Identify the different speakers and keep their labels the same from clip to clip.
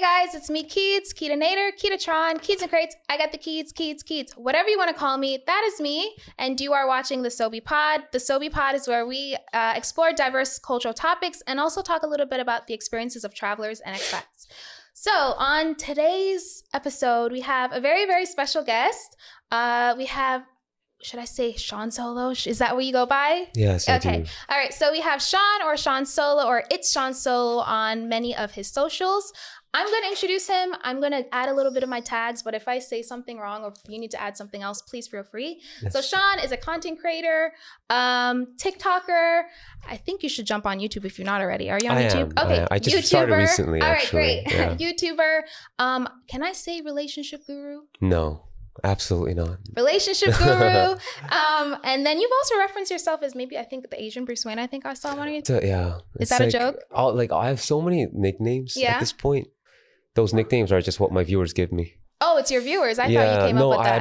Speaker 1: guys, it's me, Keeds, Keetonator, Keetatron, Keeds and Crates. I got the Keeds, whatever you want to call me, that is me. And you are watching the Sobe Pod. The Sobe Pod is where we explore diverse cultural topics and also talk a little bit about the experiences of travelers and expats. So on today's episode, we have a very, very special guest. We have, should I say Sean Solo? Is that what you go by?
Speaker 2: Yes, I do.
Speaker 1: All right. So we have Sean or Sean Solo or It's Sean Solo on many of his socials. I'm going to introduce him. I'm going to add a little bit of my tags, but if I say something wrong or if you need to add something else, please feel free. Yes. So Sean is a content creator, TikToker. I think you should jump on YouTube if you're not already. Are you on YouTube? Okay.
Speaker 2: I just started recently,
Speaker 1: All right,
Speaker 2: actually.
Speaker 1: great. Yeah. YouTuber. Can I say relationship guru?
Speaker 2: No. Absolutely not.
Speaker 1: Relationship guru. And then you've also referenced yourself as maybe, I think, the Asian Bruce Wayne. I think I saw one of you.
Speaker 2: Yeah.
Speaker 1: Is that a joke?
Speaker 2: I have so many nicknames at this point. Those nicknames are just what my viewers give me.
Speaker 1: Oh, it's your viewers. I thought you came up with that.
Speaker 2: I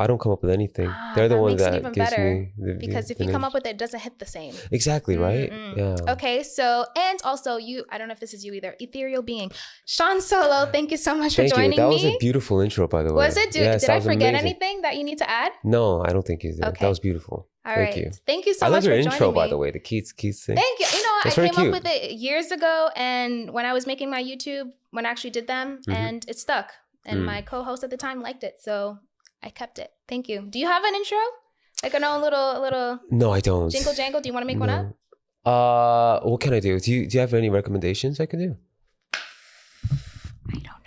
Speaker 2: don't come up with anything. They're the ones that gives me
Speaker 1: because if you come up with it, it doesn't hit the same.
Speaker 2: Exactly, right? Yeah.
Speaker 1: Okay, so and also you, I don't know if this is you either, ethereal being. Sean Solo, thank you so much for joining me.
Speaker 2: That was a beautiful intro, by the way.
Speaker 1: Was it? Did I forget anything that you need to add?
Speaker 2: No, I don't think you did. Okay. That was beautiful.
Speaker 1: All right. Thank you so much for joining me.
Speaker 2: I love your intro, by the way, the Keeds thing.
Speaker 1: Thank you. You know, I came up with it years ago, and when I was making my YouTube, when I actually did them, and it stuck. And my co-host at the time liked it, so I kept it. Thank you. Do you have an intro? Like a little.
Speaker 2: No, I don't.
Speaker 1: Jingle jangle. Do you want to make one up?
Speaker 2: What can I do? Do you have any recommendations I can do?
Speaker 1: I don't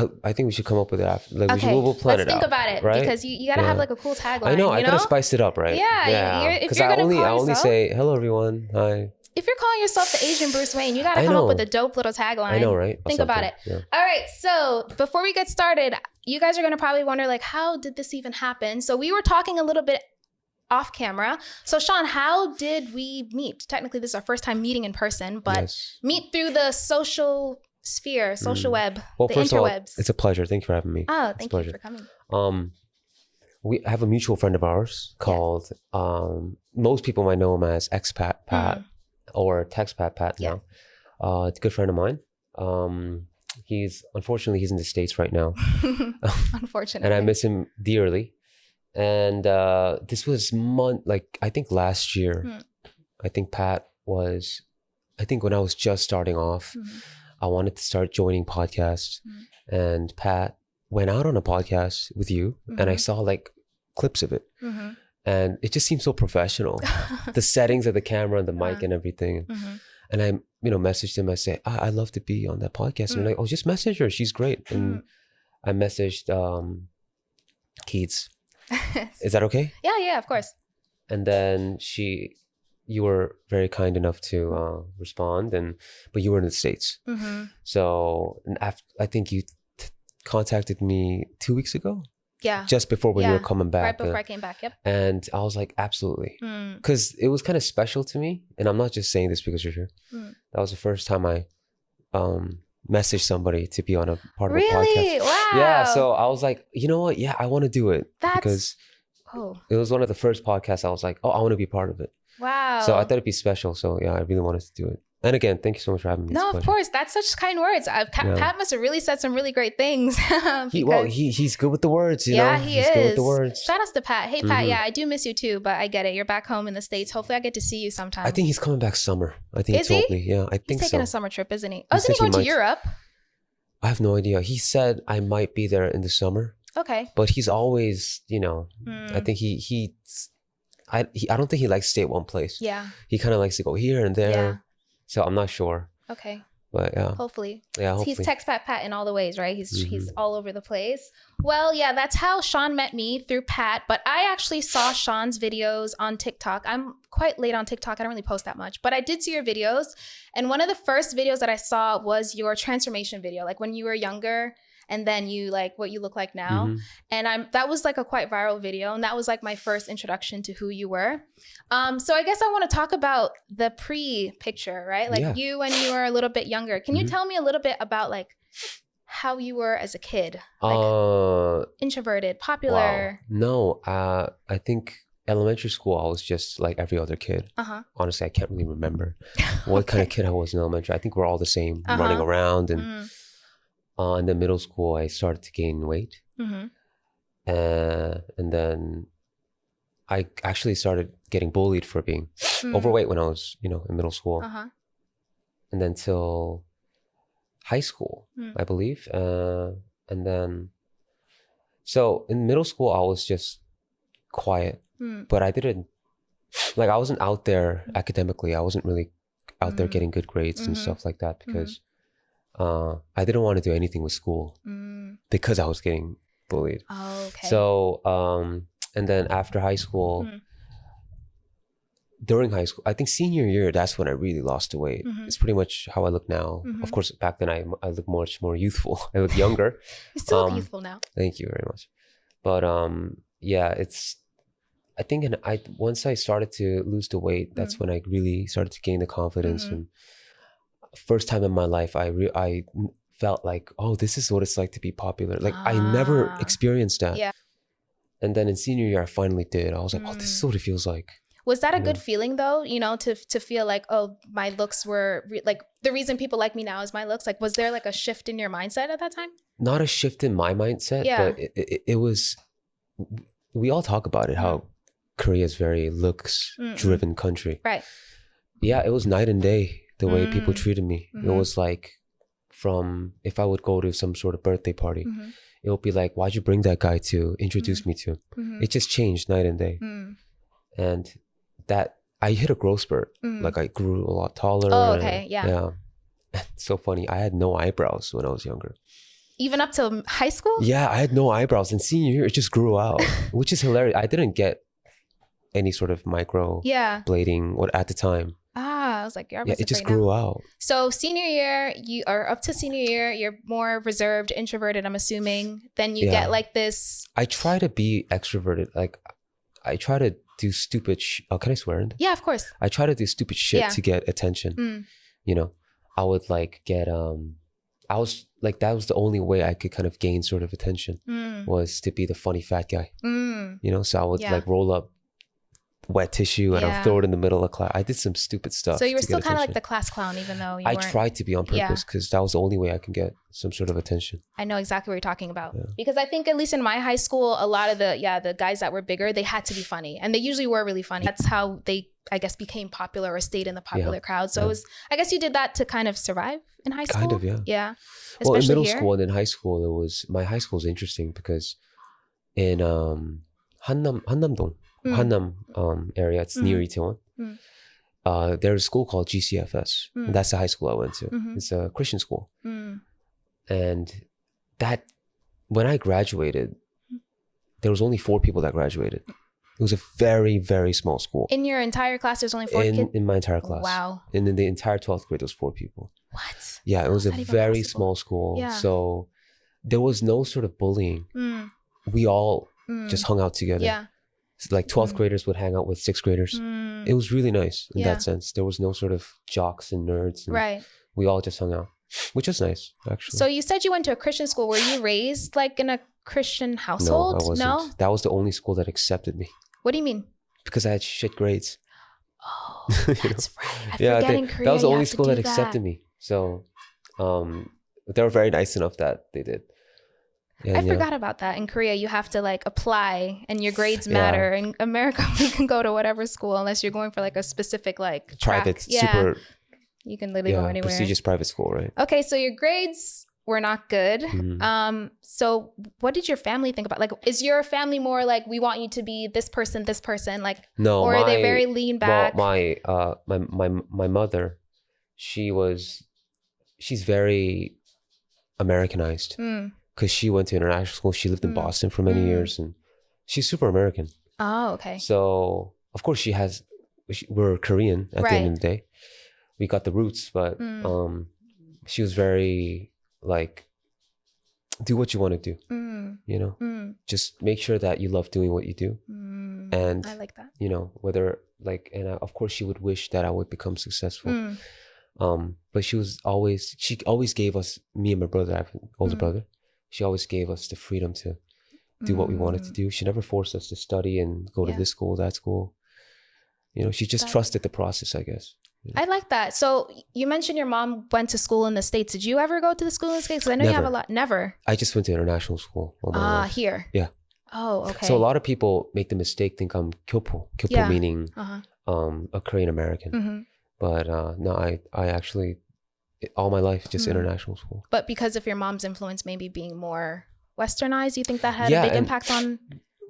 Speaker 1: know.
Speaker 2: I think we should come up with it after. Like,
Speaker 1: okay,
Speaker 2: we'll plan
Speaker 1: let's think about it, right? Because you gotta have like a cool tagline.
Speaker 2: I know. I gotta spice it up, right?
Speaker 1: Yeah.
Speaker 2: Because I only say hello, everyone. Hi.
Speaker 1: If you're calling yourself the Asian Bruce Wayne, you gotta come up with a dope little tagline.
Speaker 2: I know, right?
Speaker 1: Think about it. Yeah. All right, so before we get started, you guys are gonna probably wonder, like, how did this even happen? So we were talking a little bit off camera. So Sean, how did we meet? Technically, this is our first time meeting in person, but meet through the social sphere, social web, the interwebs. All,
Speaker 2: it's a pleasure. Thank you for having me.
Speaker 1: Oh, thank you for coming.
Speaker 2: We have a mutual friend of ours called, most people might know him as Expat Pat. Or Texpat Pat now. It's a good friend of mine. Unfortunately he's in the States right now.
Speaker 1: Unfortunately.
Speaker 2: And I miss him dearly. And this was I think last year. I think when I was just starting off, I wanted to start joining podcasts. And Pat went out on a podcast with you, and I saw like clips of it. And it just seems so professional. The settings of the camera and the mic and everything. And I, messaged him. I said, I'd love to be on that podcast. And they're like, oh, just message her. She's great. And I messaged Keeds. Is that okay?
Speaker 1: Yeah, of course.
Speaker 2: And then you were very kind enough to respond. But you were in the States. So I think you contacted me 2 weeks ago.
Speaker 1: Yeah.
Speaker 2: Just before when you were coming back.
Speaker 1: Right before I came back, yep.
Speaker 2: And I was like, absolutely. Because it was kind of special to me. And I'm not just saying this because you're here. That was the first time I messaged somebody to be on a part of a podcast.
Speaker 1: Really? Wow.
Speaker 2: Yeah. So I was like, you know what? Yeah, I want to do it. Because it was one of the first podcasts I was like, I want to be part of it.
Speaker 1: Wow.
Speaker 2: So I thought it'd be special. So yeah, I really wanted to do it. And again, thank you so much for having me.
Speaker 1: No, of course. That's such kind words. Pat must have really said some really great things.
Speaker 2: He's good with the words, you know?
Speaker 1: He's
Speaker 2: good with the words.
Speaker 1: Shout outs to Pat. Hey, Pat, I do miss you too, but I get it. You're back home in the States. Hopefully I get to see you sometime.
Speaker 2: I think he's coming back summer. I think he told me. Yeah, I think so.
Speaker 1: He's taking a summer trip, isn't he? Oh, isn't he going to Europe?
Speaker 2: I have no idea. He said I might be there in the summer.
Speaker 1: Okay.
Speaker 2: But he's always, I think I don't think he likes to stay at one place.
Speaker 1: Yeah.
Speaker 2: He kind of likes to go here and there. Yeah. So I'm not sure.
Speaker 1: Okay.
Speaker 2: But yeah.
Speaker 1: Hopefully.
Speaker 2: Yeah, hopefully.
Speaker 1: He's Texpat Pat in all the ways, right? He's all over the place. Well, yeah, that's how Sean met me, through Pat. But I actually saw Sean's videos on TikTok. I'm quite late on TikTok. I don't really post that much. But I did see your videos. And one of the first videos that I saw was your transformation video. Like when you were younger and then you like what you look like now. And that was like a quite viral video. And that was like my first introduction to who you were. So I guess I want to talk about the pre-picture, right? Like you when you were a little bit younger. Can you tell me a little bit about like how you were as a kid? Like introverted, popular?
Speaker 2: Wow. No, I think elementary school, I was just like every other kid. Honestly, I can't really remember what kind of kid I was in elementary. I think we're all the same, running around and In the middle school, I started to gain weight. And then I actually started getting bullied for being overweight when I was, in middle school. And then till high school, I believe. And then, so in middle school, I was just quiet, but I didn't, like, I wasn't out there academically. I wasn't really out there getting good grades and stuff like that because I didn't want to do anything with school because I was getting bullied.
Speaker 1: Oh, okay.
Speaker 2: So, and then after high school, during high school, I think senior year, that's when I really lost the weight. It's pretty much how I look now. Of course, back then I look much more youthful. I look younger.
Speaker 1: You still look youthful now.
Speaker 2: Thank you very much. But yeah, I think once I started to lose the weight, that's when I really started to gain the confidence. And first time in my life, I felt like, oh, this is what it's like to be popular. Like I never experienced that.
Speaker 1: Yeah.
Speaker 2: And then in senior year, I finally did. I was like, oh, this is what it feels like.
Speaker 1: Was that a good feeling though, to feel like, oh, my looks were like the reason people like me now is my looks? Like, was there like a shift in your mindset at that time? Not
Speaker 2: a shift in my mindset, but it was, we all talk about it, how Korea is very looks driven country.
Speaker 1: Right.
Speaker 2: Yeah, it was night and day the way people treated me. It was like from, if I would go to some sort of birthday party, it would be like, why'd you bring that guy to introduce me to? It just changed night and day. And that I hit a growth spurt. Like I grew a lot taller.
Speaker 1: Oh, okay. Yeah.
Speaker 2: It's so funny. I had no eyebrows when I was younger.
Speaker 1: Even up till high school?
Speaker 2: Yeah, I had no eyebrows. In senior year, it just grew out, which is hilarious. I didn't get any sort of micro blading at the time.
Speaker 1: I was like,
Speaker 2: it just grew out.
Speaker 1: So senior year, you are up to senior year, you're more reserved, introverted, I'm assuming. Then you get like this.
Speaker 2: I try to be extroverted. Like I try to do stupid can I swear in this?
Speaker 1: Yeah, of course.
Speaker 2: I try to do stupid shit to get attention. I would like get I was like, that was the only way I could kind of gain sort of attention was to be the funny fat guy. So I would like roll up wet tissue and I'll throw it in the middle of class. I did some stupid stuff.
Speaker 1: So you were still kind of like the class clown, even though you weren't.
Speaker 2: I tried to be on purpose because that was the only way I could get some sort of attention.
Speaker 1: I know exactly what you're talking about because I think at least in my high school, a lot of the guys that were bigger, they had to be funny and they usually were really funny. That's how they, I guess, became popular or stayed in the popular crowd. So it was, I guess you did that to kind of survive in high school.
Speaker 2: Kind of, yeah.
Speaker 1: Yeah.
Speaker 2: Well, in middle school and in high school, my high school was interesting because in Hannam-dong, Hannam area, it's near Itaewon. There's a school called GCFS. And that's the high school I went to. It's a Christian school. And that, when I graduated, there was only 4 people that graduated. It was a very, very small school.
Speaker 1: In your entire class, there's only 4 kids?
Speaker 2: In my entire class.
Speaker 1: Wow.
Speaker 2: And in the entire 12th grade, there was 4 people.
Speaker 1: What?
Speaker 2: Yeah, it was a very small school. Yeah. So there was no sort of bullying. We all just hung out together.
Speaker 1: Yeah.
Speaker 2: Like 12th graders would hang out with 6th graders. It was really nice in that sense. There was no sort of jocks and nerds. And we all just hung out, which was nice, actually.
Speaker 1: So you said you went to a Christian school. Were you raised like in a Christian household?
Speaker 2: No, I wasn't. No? That was the only school that accepted me.
Speaker 1: What do you mean?
Speaker 2: Because I had shit grades.
Speaker 1: Oh, that's right. In Korea,
Speaker 2: that was the only school that accepted me. So they were very nice enough that they did.
Speaker 1: And I forgot about that. In Korea, you have to like apply and your grades matter. In America, we can go to whatever school unless you're going for like a specific like
Speaker 2: private, super.
Speaker 1: You can literally go anywhere.
Speaker 2: Prestigious private school, right?
Speaker 1: Okay, so your grades were not good. So what did your family think about? Like, is your family more like, we want you to be this person, like,
Speaker 2: no,
Speaker 1: or are they very lean back?
Speaker 2: Well, my mother, she's very Americanized. Because she went to international school. She lived in Boston for many years and she's super American.
Speaker 1: Oh, okay.
Speaker 2: So, of course, we're Korean at the end of the day. We got the roots, but she was very like, do what you want to do, Just make sure that you love doing what you do. And
Speaker 1: I like that.
Speaker 2: Whether like, and of course, she would wish that I would become successful. But she always gave us, me and my brother, I have an older brother. She always gave us the freedom to do what we wanted to do. She never forced us to study and go to this school, that school. She just trusted the process, I guess.
Speaker 1: I like that. So you mentioned your mom went to school in the States. Did you ever go to the school in the States? Because I know you have a lot. Never.
Speaker 2: I just went to international school all my life.
Speaker 1: Here.
Speaker 2: Yeah.
Speaker 1: Oh, okay.
Speaker 2: So a lot of people make the mistake, think I'm Kyopo. Kyopo meaning a Korean American. But no, I actually, all my life, just international school.
Speaker 1: But because of your mom's influence maybe being more westernized, you think that had a big impact on?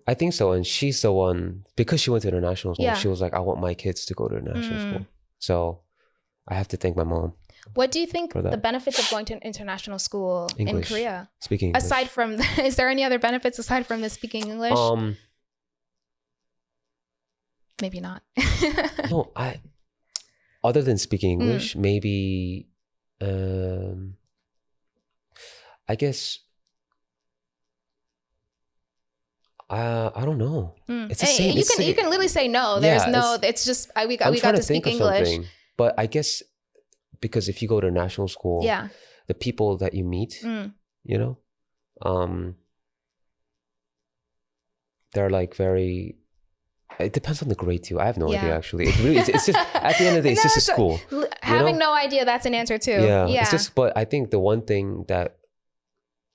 Speaker 2: I think so. And she's the one, because she went to international school, she was like, I want my kids to go to international school. So I have to thank my mom.
Speaker 1: What do you think the benefits of going to an international school in Korea?
Speaker 2: Speaking English.
Speaker 1: Aside from, is there any other benefits aside from the speaking English? Maybe not.
Speaker 2: No, other than speaking English, maybe, I guess, I don't know. It's the same.
Speaker 1: You can literally say no. There's no. It's just we got to speak English.
Speaker 2: But I guess because if you go to national school, the people that you meet, you know, they're like very. It depends on the grade too. I have no idea actually. It's just at the end of the day, it's just a school.
Speaker 1: Having no idea, that's an answer too.
Speaker 2: Yeah. It's just, but I think the one thing that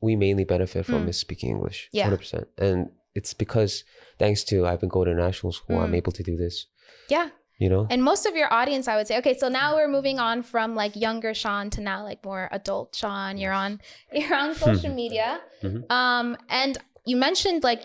Speaker 2: we mainly benefit from is speaking English. 100%. And it's because thanks to I've been going to national school, I'm able to do this. Yeah. You know?
Speaker 1: And most of your audience, I would say, okay, so now we're moving on from like younger Sean to now like more adult Sean. You're on social media. And you mentioned like,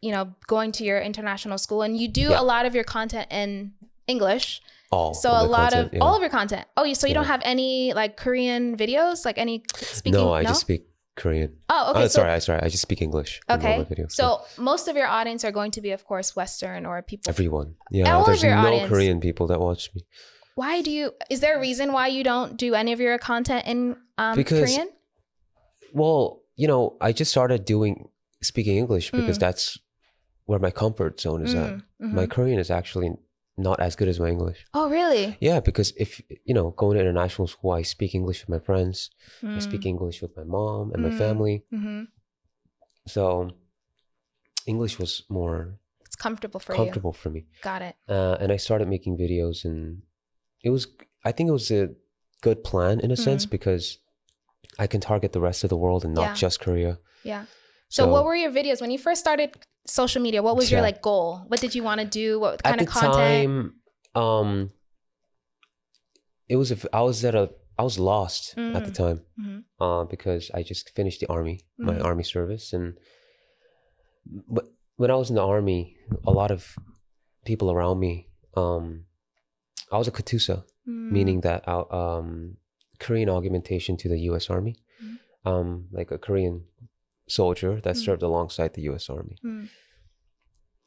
Speaker 1: you know, going to your international school, and you do a lot of your content in English. All of your content. Oh, so you don't have any like Korean videos, like any speaking?
Speaker 2: No, I just speak Korean.
Speaker 1: Oh, okay.
Speaker 2: Sorry. I just speak English.
Speaker 1: Okay. Videos, so most of your audience are going to be, of course, Western or people.
Speaker 2: Everyone. Yeah. There's no audience. Korean people that watch me.
Speaker 1: Why is there a reason why you don't do any of your content in Korean?
Speaker 2: Well, you know, I just started speaking English because that's where my comfort zone is at. My Korean is actually not as good as my English.
Speaker 1: Oh, really?
Speaker 2: Yeah, because if, you know, going to international school, I speak English with my friends. I speak English with my mom and my family. So English was more...
Speaker 1: It's comfortable for
Speaker 2: me.
Speaker 1: Got it.
Speaker 2: And I started making videos, and I think it was a good plan in a sense, because I can target the rest of the world and not just Korea.
Speaker 1: Yeah. So what were your videos when you first started social media? What was your like goal? What did you want to do? What kind of content?
Speaker 2: It was I was lost at the time because I just finished the army, my army service, but when I was in the army, a lot of people around me, I was a Katusa, meaning that Korean augmentation to the U.S. Army, like a Korean soldier that served alongside the U.S. Army.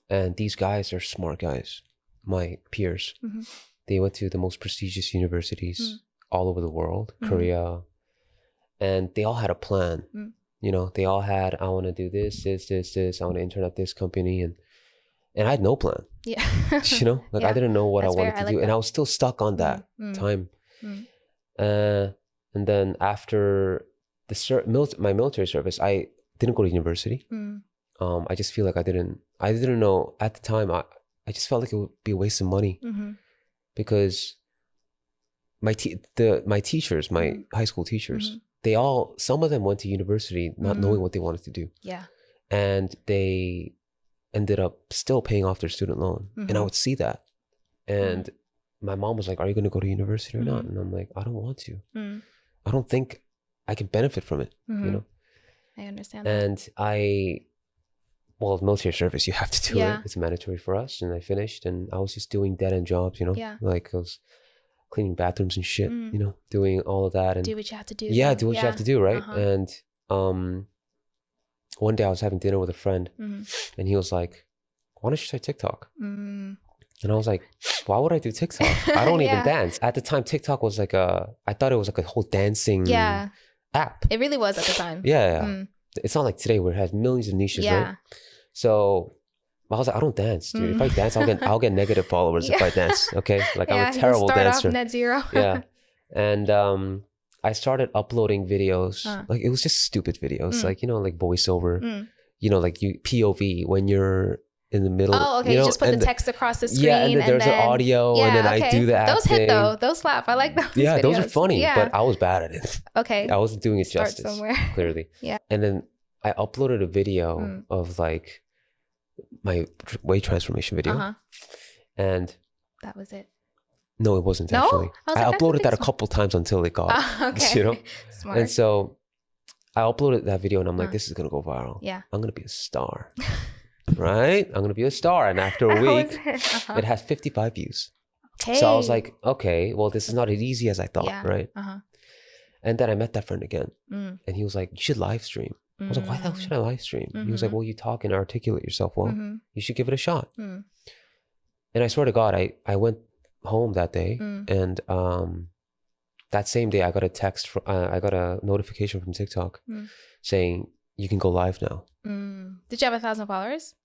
Speaker 2: And these guys are smart guys, my peers. They went to the most prestigious universities all over the world, Korea, and they all had a plan. You know, they all had, I want to do this. I want to intern at this company, and I had no plan. Yeah, you know, like I didn't know what I wanted to do, and I was still stuck on that time. And then after my military service, I didn't go to university. I just feel like I didn't know at the time. I just felt like it would be a waste of money because my teachers, my high school teachers, some of them went to university not knowing what they wanted to do. Yeah, and they ended up still paying off their student loan, and I would see that, and my mom was like, "Are you going to go to university or not?" And I'm like, "I don't want to. I don't think I can benefit from it." You know.
Speaker 1: I understand that.
Speaker 2: And military service, you have to do it. It's mandatory for us. And I finished, and I was just doing dead-end jobs, you know? Yeah. Like I was cleaning bathrooms and shit, you know, doing all of that. And
Speaker 1: do what you have to do.
Speaker 2: Yeah, do what you have to do, right? And one day I was having dinner with a friend, and he was like, "Why don't you try TikTok?" And I was like, "Why would I do TikTok? I don't even dance." At the time, TikTok was like I thought it was like a whole dancing app.
Speaker 1: It really was at the time.
Speaker 2: Yeah. It's not like today where it has millions of niches, right? So I was like, I don't dance, dude. If I dance, I'll get negative followers if I dance. Okay, like I'm a terrible dancer.
Speaker 1: Off net zero.
Speaker 2: Yeah, and I started uploading videos. Like it was just stupid videos, like, you know, like voiceover. You know, like POV when you're in the middle.
Speaker 1: Oh, okay. You just put the text across the screen.
Speaker 2: Yeah, and then there's an audio, and then I do the acting.
Speaker 1: Those hit though. Those slap. I like those.
Speaker 2: Yeah,
Speaker 1: videos.
Speaker 2: those are funny, but I was bad at it.
Speaker 1: Okay.
Speaker 2: I wasn't doing it
Speaker 1: Start
Speaker 2: justice.
Speaker 1: somewhere.
Speaker 2: Clearly.
Speaker 1: Yeah.
Speaker 2: And then I uploaded a video of like my weight transformation video, and
Speaker 1: that was it.
Speaker 2: No, it wasn't actually. I uploaded that a couple times until it got, you know?
Speaker 1: Smart.
Speaker 2: And so I uploaded that video and I'm like, this is going to go viral.
Speaker 1: Yeah.
Speaker 2: I'm going to be a star, right? I'm going to be a star. And after a week, it has 55 views. Okay. So I was like, okay, well, this is not as easy as I thought, right? And then I met that friend again and he was like, you should live stream. I was like, why the hell should I live stream? He was like, well, you talk and articulate yourself well. You should give it a shot. And I swear to God, I went home that day and that same day I got a text I got a notification from TikTok saying you can go live now.
Speaker 1: Did you have 1,000 followers?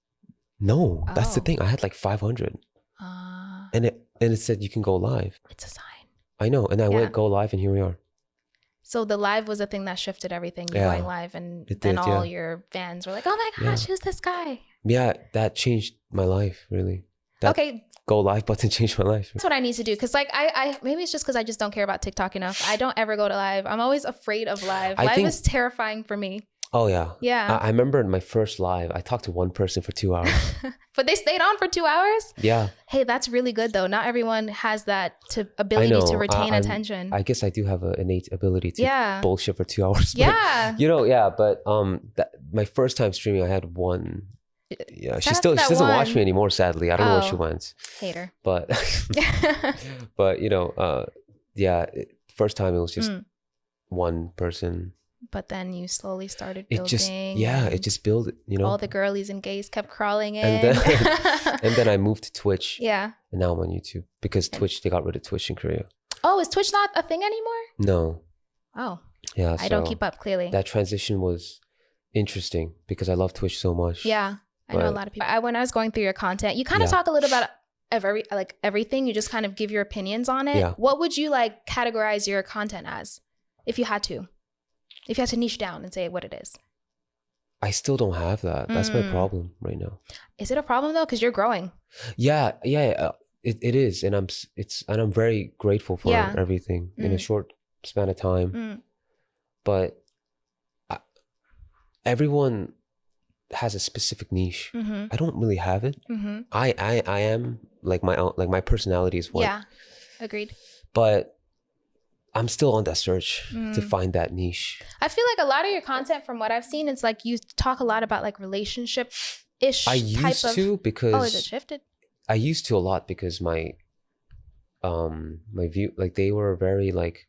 Speaker 2: No, that's the thing. I had like 500 and it said you can go live.
Speaker 1: It's a sign.
Speaker 2: I know. And I went go live and here we are.
Speaker 1: So the live was a thing that shifted everything, going live, and then all your fans were like, oh my gosh, who's this guy?
Speaker 2: Yeah, that changed my life, really. That go live button changed my life.
Speaker 1: That's what I need to do. Because like I maybe it's just because I just don't care about TikTok enough. I don't ever go to live. I'm always afraid of live. Live is terrifying for me.
Speaker 2: Oh yeah.
Speaker 1: Yeah.
Speaker 2: I remember in my first live, I talked to one person for 2 hours.
Speaker 1: But they stayed on for 2 hours?
Speaker 2: Yeah.
Speaker 1: Hey, that's really good though. Not everyone has that ability to retain attention.
Speaker 2: I guess I do have an innate ability to bullshit for 2 hours.
Speaker 1: Yeah.
Speaker 2: You know, but my first time streaming, I had one. Yeah, she doesn't watch me anymore, sadly. I don't know where she went.
Speaker 1: Hater.
Speaker 2: But but you know, first time it was just one person.
Speaker 1: But then you slowly started building.
Speaker 2: It just built, you know.
Speaker 1: All the girlies and gays kept crawling in.
Speaker 2: And then I moved to Twitch.
Speaker 1: Yeah.
Speaker 2: And now I'm on YouTube because Twitch, they got rid of Twitch in Korea.
Speaker 1: Oh, is Twitch not a thing anymore?
Speaker 2: No.
Speaker 1: Oh.
Speaker 2: Yeah.
Speaker 1: I don't keep up, clearly.
Speaker 2: That transition was interesting because I love Twitch so much.
Speaker 1: Yeah. I know a lot of people. When I was going through your content, you kind of talk a little about everything. You just kind of give your opinions on it. Yeah. What would you like categorize your content as if you had to? If you had to niche down and say what it is.
Speaker 2: I still don't have that. That's my problem right now.
Speaker 1: Is it a problem though? Because you're growing.
Speaker 2: Yeah. It is, and I'm very grateful for everything in a short span of time. But everyone has a specific niche. I don't really have it. I am like my personality is what.
Speaker 1: Yeah, agreed.
Speaker 2: But I'm still on that search to find that niche.
Speaker 1: I feel like a lot of your content, from what I've seen, it's like you talk a lot about like relationship-ish.
Speaker 2: I used to because
Speaker 1: is it shifted?
Speaker 2: I used to a lot because my view, like they were very like.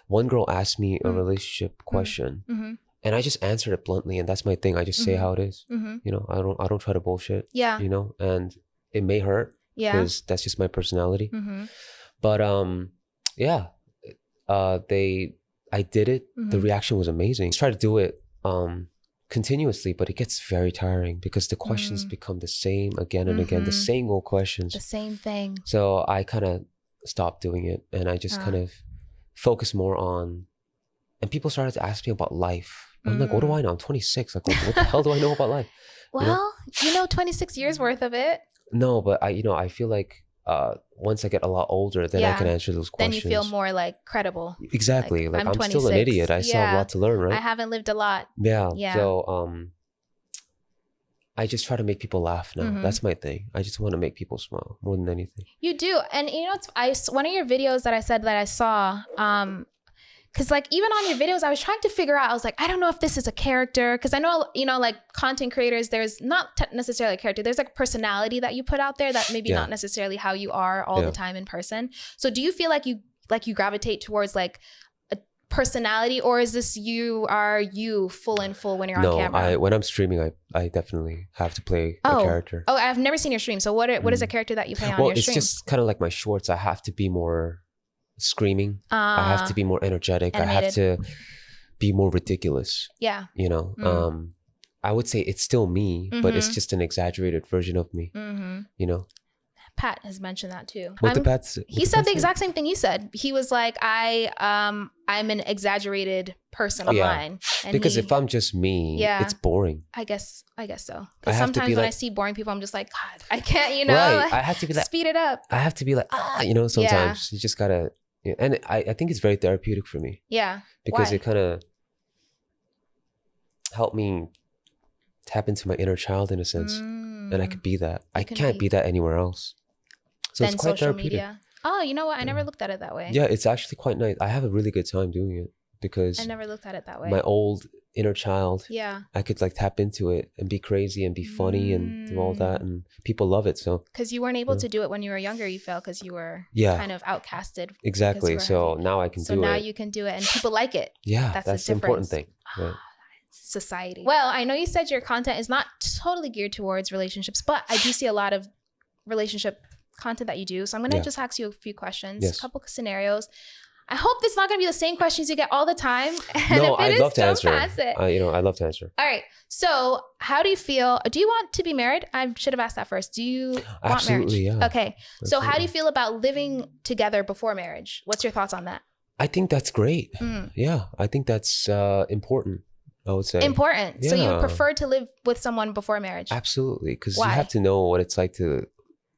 Speaker 2: One girl asked me a relationship question. And I just answered it bluntly, and that's my thing. I just say how it is. You know, I don't try to bullshit. Yeah. You know, and it may hurt. Yeah. Because that's just my personality. But I did it. The reaction was amazing. I try to do it continuously, but it gets very tiring because the questions become the same again and again. The same old questions. The
Speaker 1: same thing.
Speaker 2: So I kind of stopped doing it, and I just kind of focus more on. And people started to ask me about life. I'm like, what do I know? I'm 26. Like, what the hell do I know about life?
Speaker 1: Well, you know 26 years worth of it.
Speaker 2: No, but I feel like once I get a lot older, then I can answer those questions.
Speaker 1: Then you feel more like credible.
Speaker 2: Exactly. Like I'm still an idiot. I still have a lot to learn, right?
Speaker 1: I haven't lived a lot.
Speaker 2: Yeah. So I just try to make people laugh now. That's my thing. I just want to make people smile more than anything. You do. And you know, one of your videos that I said that I saw, because like even on your videos, I was trying to figure out, I was like, I don't know if this is a character. Because I know, you know, like content creators, there's not necessarily a character. There's like a personality that you put out there that maybe not necessarily how you are all the time in person. So do you feel like you gravitate towards like a personality, or is this you full and full when you're on camera? No, when I'm streaming, I definitely have to play a character.
Speaker 1: Oh, I've never seen your stream. So what is a character that you play on your stream?
Speaker 2: Well, it's just kind of like my shorts. I have to be more screaming. I have to be more energetic. Animated. I have to be more ridiculous. Yeah. You know, I would say it's still me, but it's just an exaggerated version of me. You know,
Speaker 1: Pat has mentioned that too.
Speaker 2: What did Pat say?
Speaker 1: He said the exact same thing you said. He was like, I'm an exaggerated person online. And
Speaker 2: because if I'm just me, it's boring.
Speaker 1: I guess so. Because sometimes when I see boring people, I'm just like, God, I can't, you know,
Speaker 2: right. I have to be like,
Speaker 1: speed it up.
Speaker 2: I have to be like, you know, sometimes you just gotta, and I think it's very therapeutic for me.
Speaker 1: Yeah.
Speaker 2: Because it kind of helped me tap into my inner child in a sense. And I could be that. I can't be that anywhere else. So it's quite therapeutic. Media.
Speaker 1: Oh, you know what? I never looked at it that way.
Speaker 2: Yeah, it's actually quite nice. I have a really good time doing it because
Speaker 1: I never looked at it that way.
Speaker 2: My old inner child,
Speaker 1: I
Speaker 2: could like tap into it and be crazy and be funny and do all that, and people love it. So
Speaker 1: because you weren't able to do it when you were younger, you felt because you were kind of outcasted.
Speaker 2: Exactly. So now I can do it.
Speaker 1: So now you can do it, and people like it.
Speaker 2: Yeah, that's the important thing. Right.
Speaker 1: Society. Well, I know you said your content is not totally geared towards relationships, but I do see a lot of relationship content that you do. So I'm going to just ask you a few questions, a couple of scenarios. I hope it's not going to be the same questions you get all the time. And
Speaker 2: no,
Speaker 1: I'd
Speaker 2: love to answer.
Speaker 1: I'd
Speaker 2: love to answer.
Speaker 1: All right. So how do you feel? Do you want to be married? I should have asked that first. Do you want marriage?
Speaker 2: Yeah.
Speaker 1: Okay. Absolutely. So how do you feel about living together before marriage? What's your thoughts on that?
Speaker 2: I think that's great. Yeah. I think that's important. I would say.
Speaker 1: Important.
Speaker 2: Yeah.
Speaker 1: So you prefer to live with someone before marriage?
Speaker 2: Absolutely. Because you have to know what it's like to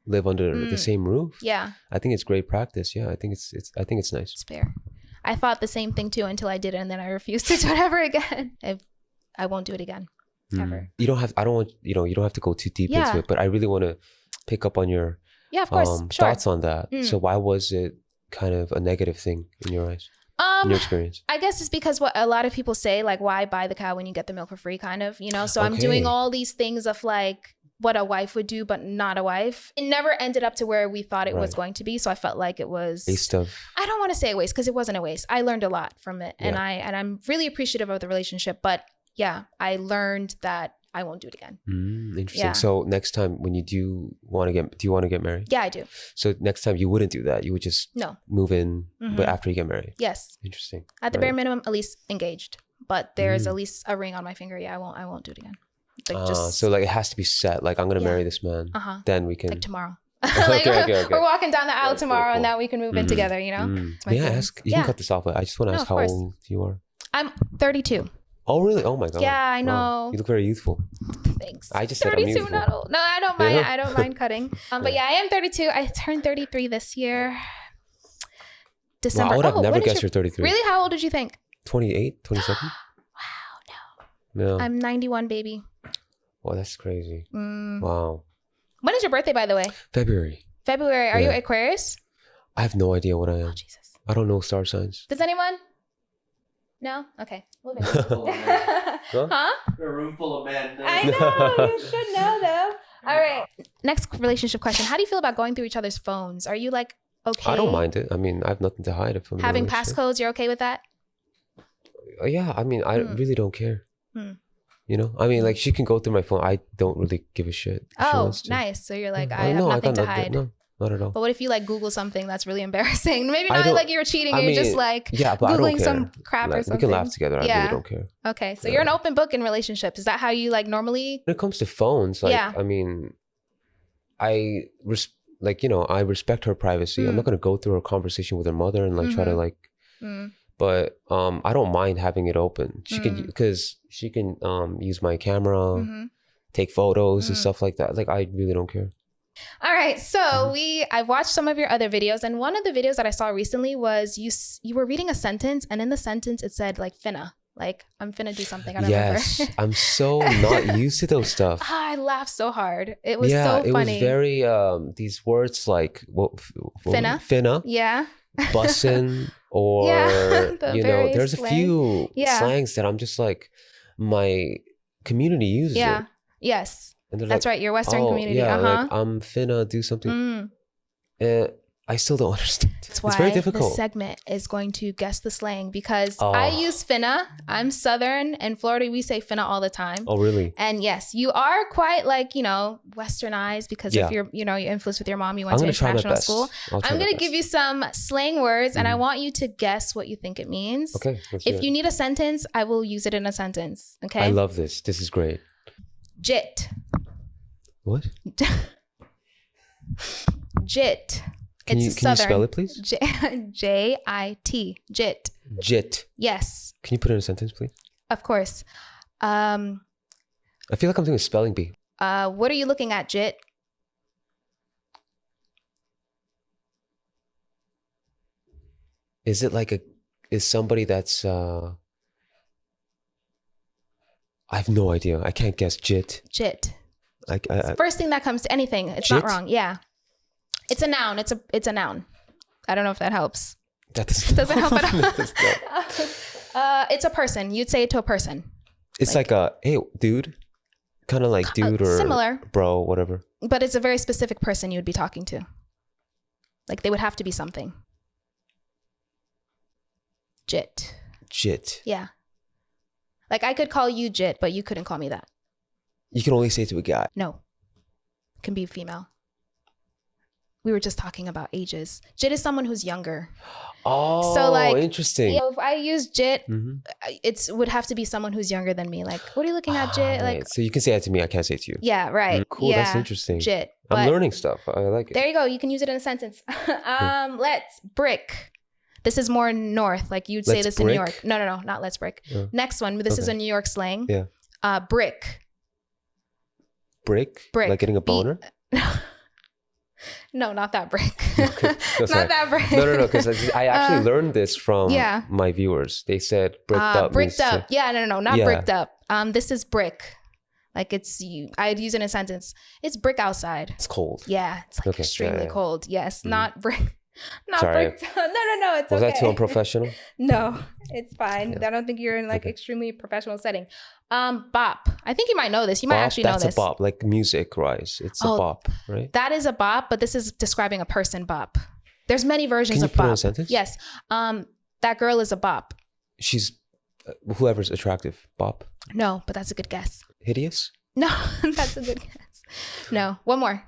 Speaker 2: live under the same roof.
Speaker 1: Yeah.
Speaker 2: I think it's great practice. Yeah. I think it's nice.
Speaker 1: It's fair. I thought the same thing too until I did it, and then I refused to do it ever again. I won't do it again. Ever.
Speaker 2: You don't have to go too deep into it, but I really want to pick up on your
Speaker 1: of course.
Speaker 2: thoughts on that. So why was it kind of a negative thing in your eyes? In your experience?
Speaker 1: I guess it's because what a lot of people say, like, why buy the cow when you get the milk for free, kind of, you know? So I'm doing all these things of like what a wife would do, but not a wife. It never ended up to where we thought it was going to be. So I felt like it was
Speaker 2: waste of.
Speaker 1: I don't want to say a waste because it wasn't a waste. I learned a lot from it, and I'm really appreciative of the relationship. But yeah, I learned that I won't do it again.
Speaker 2: Interesting.
Speaker 1: Yeah.
Speaker 2: So next time when do you want to get married?
Speaker 1: Yeah, I do.
Speaker 2: So next time you wouldn't do that. You would just move in, but after you get married.
Speaker 1: Yes.
Speaker 2: Interesting.
Speaker 1: At the bare minimum, at least engaged. But there's at least a ring on my finger. Yeah, I won't do it again. Like
Speaker 2: so like it has to be set. Like I'm gonna marry this man. Then we can.
Speaker 1: Like tomorrow.
Speaker 2: Okay.
Speaker 1: We're walking down the aisle tomorrow, and now we can move in together. You know.
Speaker 2: May I ask? You can cut this off, but I just want to ask how old you are.
Speaker 1: I'm 32.
Speaker 2: Oh really? Oh my god.
Speaker 1: Yeah, I know.
Speaker 2: Wow. You look very youthful.
Speaker 1: Thanks.
Speaker 2: I just said I'm youthful.
Speaker 1: Not old. No, I don't mind. I don't mind cutting. But yeah, I am 32. I turned 33 this year. December.
Speaker 2: Wow, I would have never guessed you're 33.
Speaker 1: Really? How old did you think?
Speaker 2: 28, 27?
Speaker 1: Wow, no. I'm 91, baby.
Speaker 2: Wow, that's crazy. Wow.
Speaker 1: When is your birthday, by the way?
Speaker 2: February.
Speaker 1: Are you Aquarius?
Speaker 2: I have no idea what I am.
Speaker 1: Oh, Jesus.
Speaker 2: I don't know star signs.
Speaker 1: Does anyone? No? Okay. Moving on. Huh?
Speaker 3: A room full of men.
Speaker 1: I know. You should know, though. All right. Next relationship question. How do you feel about going through each other's phones? Are you like, okay?
Speaker 2: I don't mind it. I mean, I have nothing to hide. If I'm
Speaker 1: having passcodes, you're okay with that?
Speaker 2: Yeah. I mean, I really don't care. You know? I mean, like, she can go through my phone. I don't really give a shit.
Speaker 1: Oh, nice. So you're like, I have nothing to hide.
Speaker 2: No, not at all.
Speaker 1: But what if you like Google something that's really embarrassing? Maybe not like you're cheating. You're just like Googling some crap or something.
Speaker 2: We can laugh together. I really don't care.
Speaker 1: Okay. So you're an open book in relationships. Is that how you like normally?
Speaker 2: When it comes to phones, like, I mean, I respect her privacy. I'm not going to go through her conversation with her mother and like try to like, but I don't mind having it open. She can, because she can use my camera, take photos and stuff like that. Like, I really don't care.
Speaker 1: All right. So I've watched some of your other videos, and one of the videos that I saw recently was you were reading a sentence, and in the sentence it said like finna. Like, I'm finna do something. I don't remember.
Speaker 2: I'm so not used to those stuff.
Speaker 1: I laughed so hard. It was so funny.
Speaker 2: It was very, these words like,
Speaker 1: finna.
Speaker 2: Finna.
Speaker 1: Yeah.
Speaker 2: Bussin', or, there's a few slangs that I'm just like, my community uses it.
Speaker 1: Yes. And that's right. Your Western community.
Speaker 2: Like, I'm finna do something. I still don't understand.
Speaker 1: That's why
Speaker 2: it's very difficult.
Speaker 1: This segment is going to guess the slang, because I use finna. I'm Southern. In Florida, we say finna all the time.
Speaker 2: Oh, really?
Speaker 1: And yes, you are quite like, Westernized because of your influence with your mom. You went to international school. I'm going to give you some slang words, and I want you to guess what you think it means.
Speaker 2: Okay.
Speaker 1: If you need a sentence, I will use it in a sentence. Okay.
Speaker 2: I love this. This is great.
Speaker 1: Jit.
Speaker 2: What?
Speaker 1: Jit.
Speaker 2: Can you spell it, please?
Speaker 1: J-I-T. Jit.
Speaker 2: Jit.
Speaker 1: Yes.
Speaker 2: Can you put it in a sentence, please?
Speaker 1: Of course.
Speaker 2: I feel like I'm doing a spelling bee.
Speaker 1: What are you looking at, Jit?
Speaker 2: Is it like is somebody that's I have no idea. I can't guess. Jit.
Speaker 1: Jit.
Speaker 2: Like
Speaker 1: First thing that comes to anything. It's
Speaker 2: jit?
Speaker 1: not wrong. Yeah. It's a noun. It's a noun. I don't know if that helps.
Speaker 2: That
Speaker 1: doesn't help at all. It's a person. You'd say it to a person.
Speaker 2: It's like a, hey, dude. Kind of like dude or
Speaker 1: similar,
Speaker 2: bro, whatever.
Speaker 1: But it's a very specific person you would be talking to. Like they would have to be something. Jit.
Speaker 2: Jit.
Speaker 1: Yeah. Like I could call you Jit, but you couldn't call me that.
Speaker 2: You can only say it to a guy.
Speaker 1: No. It can be female. We were just talking about ages. Jit is someone who's younger.
Speaker 2: Oh,
Speaker 1: so like,
Speaker 2: interesting.
Speaker 1: Yeah, if I use Jit, it would have to be someone who's younger than me. Like, what are you looking at, Jit? Like,
Speaker 2: right. So you can say that to me. I can't say it to you.
Speaker 1: Yeah, right.
Speaker 2: Cool.
Speaker 1: Yeah,
Speaker 2: that's interesting.
Speaker 1: Jit.
Speaker 2: I'm learning stuff. I like it.
Speaker 1: There you go. You can use it in a sentence. Let's brick. This is more north. Like you'd say this in New York. No, not let's brick. Next one. This is a New York slang.
Speaker 2: Yeah.
Speaker 1: Brick.
Speaker 2: Brick? Like getting a boner?
Speaker 1: No, not that brick.
Speaker 2: Okay. No,
Speaker 1: not that brick.
Speaker 2: No, because I actually learned this from
Speaker 1: Yeah.
Speaker 2: my viewers. They said bricked up.
Speaker 1: Bricked up. Yeah, no, not
Speaker 2: Yeah.
Speaker 1: bricked up. This is brick. Like it's you. I'd use it in a sentence. It's brick outside.
Speaker 2: It's cold.
Speaker 1: Yeah, it's like extremely cold. Yes, not brick. Not
Speaker 2: Sorry.
Speaker 1: bricked. No, it's
Speaker 2: Was
Speaker 1: okay.
Speaker 2: that too unprofessional?
Speaker 1: No, it's fine.
Speaker 2: Yeah.
Speaker 1: I don't think you're in like extremely professional setting. Bop. I think you might know this. You might actually know this.
Speaker 2: That's a bop, like music, right? It's a bop, right?
Speaker 1: That is a bop, but this is describing a person bop. There's many versions of bop.
Speaker 2: Can you put it in a sentence?
Speaker 1: Yes. That girl is a bop.
Speaker 2: She's whoever's attractive. Bop.
Speaker 1: No, but that's a good guess.
Speaker 2: Hideous?
Speaker 1: No, that's a good guess. No, one more.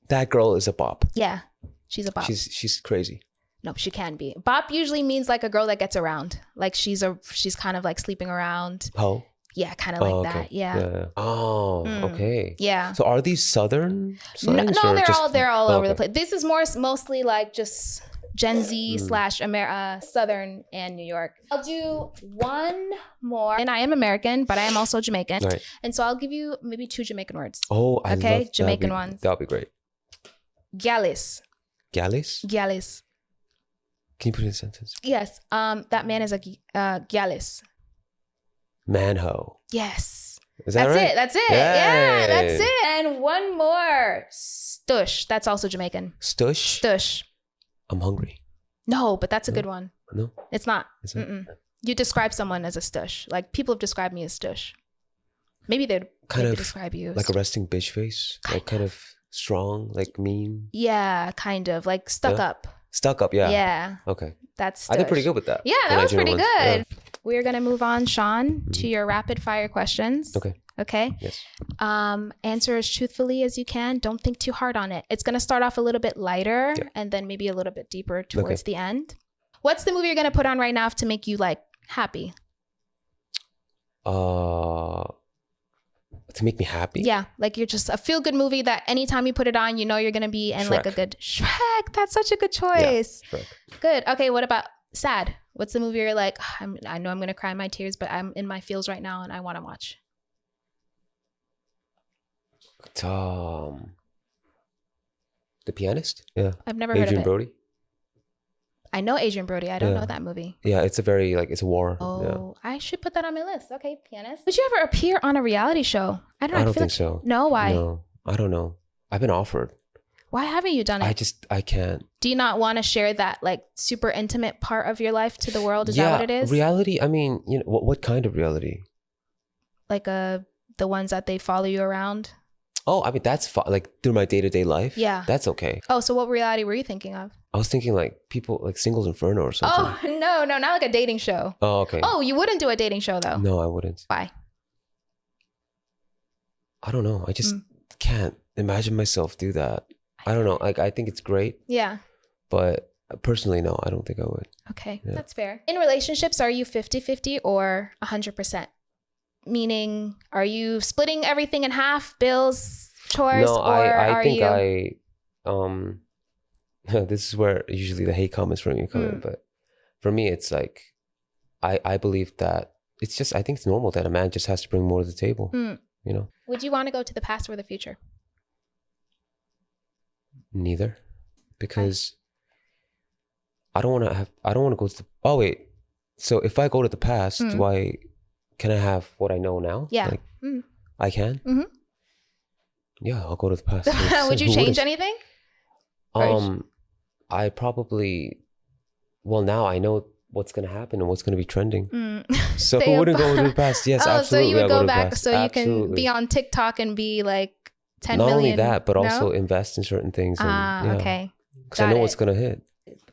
Speaker 2: That girl is a bop.
Speaker 1: Yeah, she's a bop.
Speaker 2: She's crazy.
Speaker 1: No, she can be. Bop usually means like a girl that gets around. Like she's kind of like sleeping around.
Speaker 2: Hoe?
Speaker 1: Yeah, kind of like that. Yeah.
Speaker 2: Oh, okay.
Speaker 1: Yeah.
Speaker 2: So are these Southern slangs?
Speaker 1: No, they're all over the place. This is mostly like just Gen Z / Southern and New York. I'll do one more. And I am American, but I am also Jamaican.
Speaker 2: Right.
Speaker 1: And so I'll give you maybe 2 Jamaican words.
Speaker 2: Oh, I love
Speaker 1: Jamaican ones.
Speaker 2: That'll be great.
Speaker 1: Gyalis.
Speaker 2: Gyalis?
Speaker 1: Gyalis.
Speaker 2: Can you put it in a sentence?
Speaker 1: Yes. That man is a gyalis.
Speaker 2: Manho.
Speaker 1: Yes.
Speaker 2: Is that right?
Speaker 1: That's it.
Speaker 2: Yay.
Speaker 1: Yeah, that's it. And one more. Stush. That's also Jamaican.
Speaker 2: Stush?
Speaker 1: Stush.
Speaker 2: I'm hungry.
Speaker 1: No, but that's a good one.
Speaker 2: No?
Speaker 1: It's not.
Speaker 2: Is it?
Speaker 1: You describe someone as a stush. Like people have described me as stush. Maybe they'd describe you as
Speaker 2: like a resting bitch face. Kind of strong, like mean.
Speaker 1: Yeah, kind of. Like stuck up.
Speaker 2: Stuck up, yeah.
Speaker 1: Yeah.
Speaker 2: Okay.
Speaker 1: That's stush.
Speaker 2: I did pretty good with that.
Speaker 1: Yeah, that was pretty good.
Speaker 2: Yeah.
Speaker 1: We're going to move on, Sean, to your rapid fire questions. Okay?
Speaker 2: Yes.
Speaker 1: Answer as truthfully as you can. Don't think too hard on it. It's going to start off a little bit lighter and then maybe a little bit deeper towards the end. What's the movie you're going to put on right now to make you like happy?
Speaker 2: To make me happy?
Speaker 1: Yeah, like you're just a feel-good movie that anytime you put it on, you know you're going to be in like a good Shrek. That's such a good choice.
Speaker 2: Yeah, Shrek.
Speaker 1: Good. Okay, what about sad? What's the movie you're like, I know I'm going to cry my tears, but I'm in my feels right now and I want to watch?
Speaker 2: The Pianist? Yeah.
Speaker 1: I've never heard of it.
Speaker 2: Adrian Brody?
Speaker 1: I know Adrian Brody. I don't know that movie.
Speaker 2: Yeah, it's it's a war.
Speaker 1: Oh, I should put that on my list. Okay, Pianist. Would you ever appear on a reality show? I don't think
Speaker 2: so.
Speaker 1: No, why?
Speaker 2: No, I don't know. I've been offered.
Speaker 1: Why haven't you done it?
Speaker 2: I can't.
Speaker 1: Do you not want to share that like super intimate part of your life to the world? Is that what it is?
Speaker 2: Reality. I mean, what kind of reality?
Speaker 1: Like the ones that they follow you around?
Speaker 2: Oh, I mean, that's like through my day-to-day life.
Speaker 1: Yeah.
Speaker 2: That's okay.
Speaker 1: Oh, so what reality were you thinking of?
Speaker 2: I was thinking like people like Singles Inferno or something.
Speaker 1: Oh, no, not like a dating show.
Speaker 2: Oh, okay.
Speaker 1: Oh, you wouldn't do a dating show though?
Speaker 2: No, I wouldn't.
Speaker 1: Why?
Speaker 2: I don't know. I just can't imagine myself do that. I don't know. Like, I think it's great.
Speaker 1: Yeah.
Speaker 2: But personally, no, I don't think I would.
Speaker 1: Okay, that's fair. In relationships, are you 50-50 or 100%? Meaning, are you splitting everything in half, bills, chores,
Speaker 2: No,
Speaker 1: or
Speaker 2: I think this is where usually the hate comments from you come in, but for me, it's like, I believe that it's just, I think it's normal that a man just has to bring more to the table, you know?
Speaker 1: Would you want to go to the past or the future?
Speaker 2: Neither, because I don't want to go to the, oh wait, so if I go to the past, can I have what I know now?
Speaker 1: Yeah.
Speaker 2: Like, I can? Yeah, I'll go to the past.
Speaker 1: Would you change anything?
Speaker 2: I probably, well, now I know what's going to happen and what's going to be trending. So I wouldn't go to the past. Yes, absolutely.
Speaker 1: So you would
Speaker 2: I'll
Speaker 1: go back so you can be on TikTok and be like 10
Speaker 2: Not
Speaker 1: million.
Speaker 2: only that, but also invest in certain things. And,
Speaker 1: okay.
Speaker 2: Because I know what's going to hit.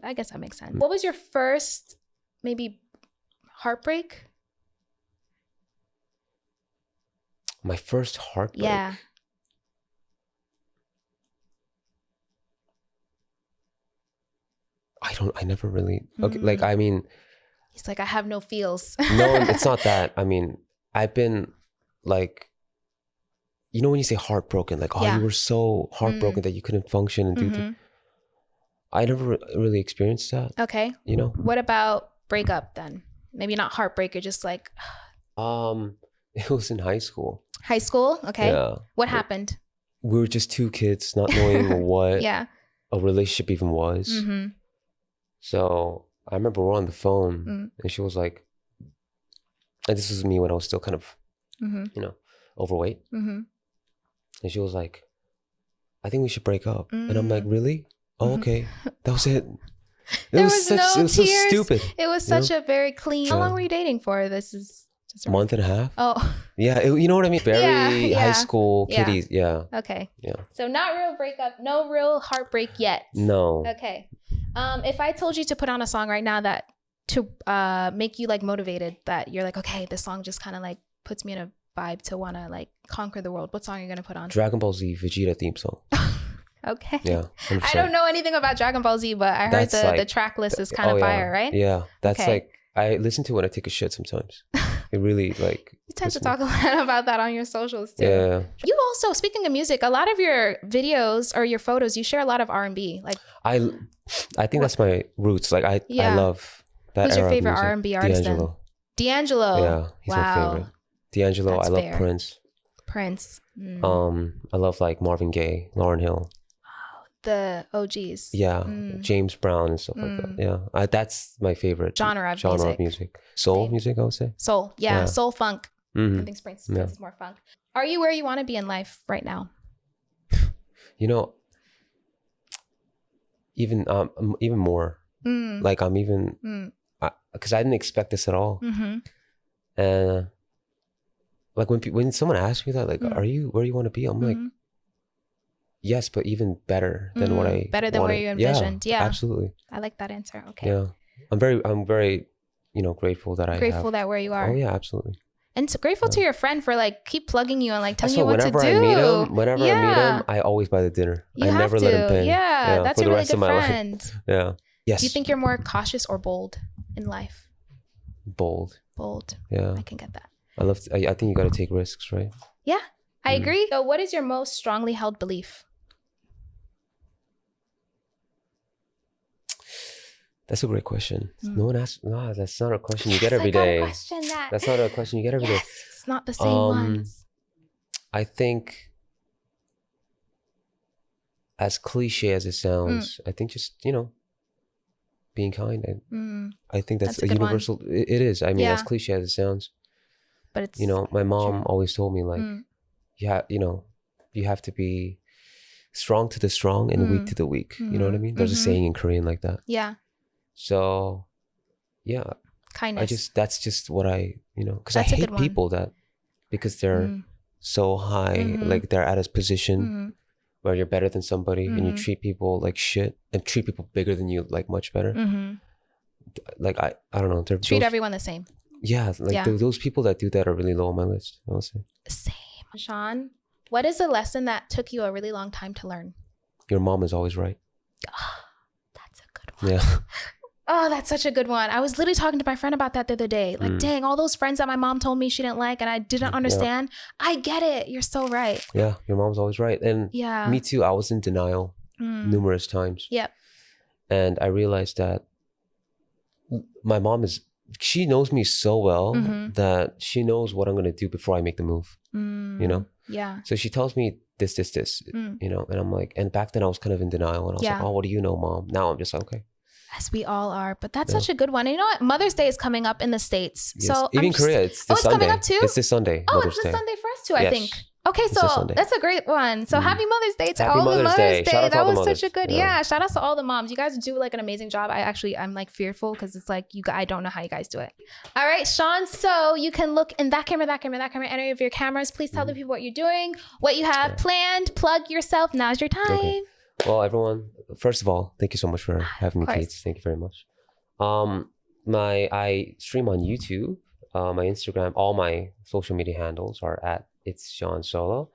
Speaker 1: I guess that makes sense. What was your first maybe heartbreak?
Speaker 2: My first heartbreak?
Speaker 1: Yeah.
Speaker 2: I never really, okay, like, I mean.
Speaker 1: He's like, I have no feels.
Speaker 2: No, it's not that. I mean, I've been like, you know, when you say heartbroken, like, oh, you were so heartbroken that you couldn't function and do things. I never really experienced that.
Speaker 1: Okay.
Speaker 2: You know?
Speaker 1: What about breakup then? Maybe not heartbreak, or just like.
Speaker 2: It was in high school.
Speaker 1: High school? Okay.
Speaker 2: Yeah.
Speaker 1: What happened?
Speaker 2: We were just two kids not knowing what a relationship even was. So I remember we're on the phone and she was like, and this was me when I was still kind of, you know, overweight. And she was like, I think we should break up. And I'm like, really? Oh, okay. That was it.
Speaker 1: There was no tears.
Speaker 2: It was so stupid.
Speaker 1: It was such a very clean. How long were you dating for? This is just
Speaker 2: a month and a half.
Speaker 1: Oh.
Speaker 2: Yeah. You know what I mean? Very high school kiddies. Yeah.
Speaker 1: Okay.
Speaker 2: Yeah.
Speaker 1: So not real breakup, no real heartbreak yet.
Speaker 2: No.
Speaker 1: Okay. If I told you to put on a song right now that to make you like motivated, that you're like, okay, this song just kind of like puts me in a vibe to want to like conquer the world, what song are you going to put on?
Speaker 2: Dragon Ball Z Vegeta theme song.
Speaker 1: Okay.
Speaker 2: Yeah. 100%.
Speaker 1: I don't know anything about Dragon Ball Z, but I heard the track list is kind of fire, right?
Speaker 2: Yeah. That's like, I listen to it when I take a shit sometimes. It really like.
Speaker 1: You tend to talk a lot about that on your socials too.
Speaker 2: Yeah.
Speaker 1: You also, speaking of music, a lot of your videos or your photos, you share a lot of R&B. Like
Speaker 2: I think that's my roots. Like I love that.
Speaker 1: Who's your favorite R&B artist? D'Angelo.
Speaker 2: Yeah, he's my favorite. D'Angelo. I love Prince. I love like Marvin Gaye, Lauryn Hill.
Speaker 1: The OGs.
Speaker 2: Yeah, James Brown and stuff like that. Yeah, that's my favorite
Speaker 1: genre of music.
Speaker 2: Soul music, I would say.
Speaker 1: Soul, soul funk. I think Prince is more funk. Are you where you want to be in life right now?
Speaker 2: You know, even more. Like I'm even because I didn't expect this at all. And like when someone asks me that, like, are you where you want to be? I'm like. Yes, but even better than what I
Speaker 1: better than where you envisioned. Yeah,
Speaker 2: absolutely.
Speaker 1: I like that answer. Okay.
Speaker 2: Yeah, I'm very, you know, grateful that
Speaker 1: that where you are.
Speaker 2: Oh yeah, absolutely.
Speaker 1: And so grateful to your friend for like keep plugging you and like telling you what to do.
Speaker 2: Whenever I meet him, I always buy the dinner. I never let him pay.
Speaker 1: Yeah, that's a really good friend.
Speaker 2: Yeah. Yes.
Speaker 1: Do you think you're more cautious or bold in life?
Speaker 2: Bold. Yeah.
Speaker 1: I can get that.
Speaker 2: I think you got to take risks, right?
Speaker 1: Yeah, I agree. So, what is your most strongly held belief?
Speaker 2: That's a great question. No one asks. No, that's not a question you get every day. That's not a question you get every day.
Speaker 1: It's not the same ones.
Speaker 2: I think, as cliche as it sounds, I think just, you know, being kind. I think that's a universal. It is. I mean, as cliche as it sounds, but it's, you know, my mom always told me like, you know, you have to be strong to the strong and weak to the weak. You know what I mean? There's a saying in Korean like that. Yeah. So, yeah, kindness. That's just what I, you know, because I hate people that, because they're so high, like they're at a position where you're better than somebody and you treat people like shit and treat people bigger than you like much better. Like, I don't know.
Speaker 1: Treat everyone the same.
Speaker 2: Yeah. Like those people that do that are really low on my list, I would say.
Speaker 1: Same. Sean, what is a lesson that took you a really long time to learn?
Speaker 2: Your mom is always right.
Speaker 1: Oh, that's a good one.
Speaker 2: Yeah.
Speaker 1: Oh, that's such a good one. I was literally talking to my friend about that the other day. Like, dang, all those friends that my mom told me she didn't like and I didn't understand. I get it. You're so right.
Speaker 2: Yeah, your mom's always right. And me too. I was in denial numerous times.
Speaker 1: Yep.
Speaker 2: And I realized that my mom she knows me so well that she knows what I'm going to do before I make the move, you know?
Speaker 1: Yeah.
Speaker 2: So she tells me this, you know, and I'm like, and back then I was kind of in denial and I was like, oh, what do you know, Mom? Now I'm just like, okay.
Speaker 1: As we all are, but that's such a good one. And you know what? Mother's Day is coming up in the States.
Speaker 2: Yes.
Speaker 1: So
Speaker 2: even Korea, it's this Sunday.
Speaker 1: Coming up too?
Speaker 2: It's this Sunday.
Speaker 1: Oh,
Speaker 2: Mother's
Speaker 1: it's this
Speaker 2: Day.
Speaker 1: Sunday for us too, I think. Okay,
Speaker 2: It's
Speaker 1: so that's a great one. So happy Mother's Day to all the Mother's Day.
Speaker 2: Shout out to
Speaker 1: That
Speaker 2: all the
Speaker 1: was
Speaker 2: mothers.
Speaker 1: such a good, shout out to all the moms. You guys do like an amazing job. I'm like fearful because it's like I don't know how you guys do it. All right, Sean. So you can look in that camera, any of your cameras. Please tell the people what you're doing, what you have planned. Plug yourself. Now's your time.
Speaker 2: Okay. Well, everyone, first of all, thank you so much for having me, Keeds. Thank you very much. I stream on YouTube, my Instagram, all my social media handles are at It's Sean Solo.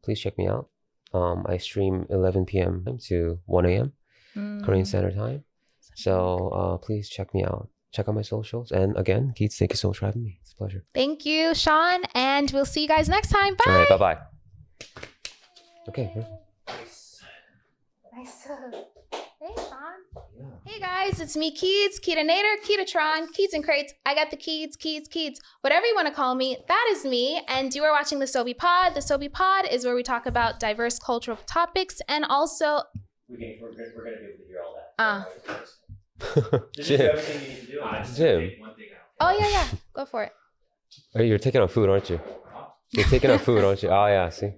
Speaker 2: Please check me out. I stream 11 p.m. to 1 a.m. Korean Standard Time. So please check me out. Check out my socials. And again, Keeds, thank you so much for having me. It's a pleasure.
Speaker 1: Thank you, Sean. And we'll see you guys next time. Bye.
Speaker 2: All right, bye-bye. Okay.
Speaker 1: Nice. Hey, Sean. Yeah. Hey guys, it's me, Keeds, Keetanator, Keetatron, Keeds and Crates. I got the Keeds. Whatever you want to call me, that is me. And you are watching the Sobi Pod. The Sobi Pod is where we talk about diverse cultural topics and also...
Speaker 3: We're going to be able to hear all that. Just
Speaker 2: Jim.
Speaker 3: do everything you need to do.
Speaker 2: Jim.
Speaker 3: One thing out.
Speaker 1: Oh, yeah. Go for it.
Speaker 2: Oh, you're taking out food, aren't you? You're taking out food, aren't you? Oh, yeah, see?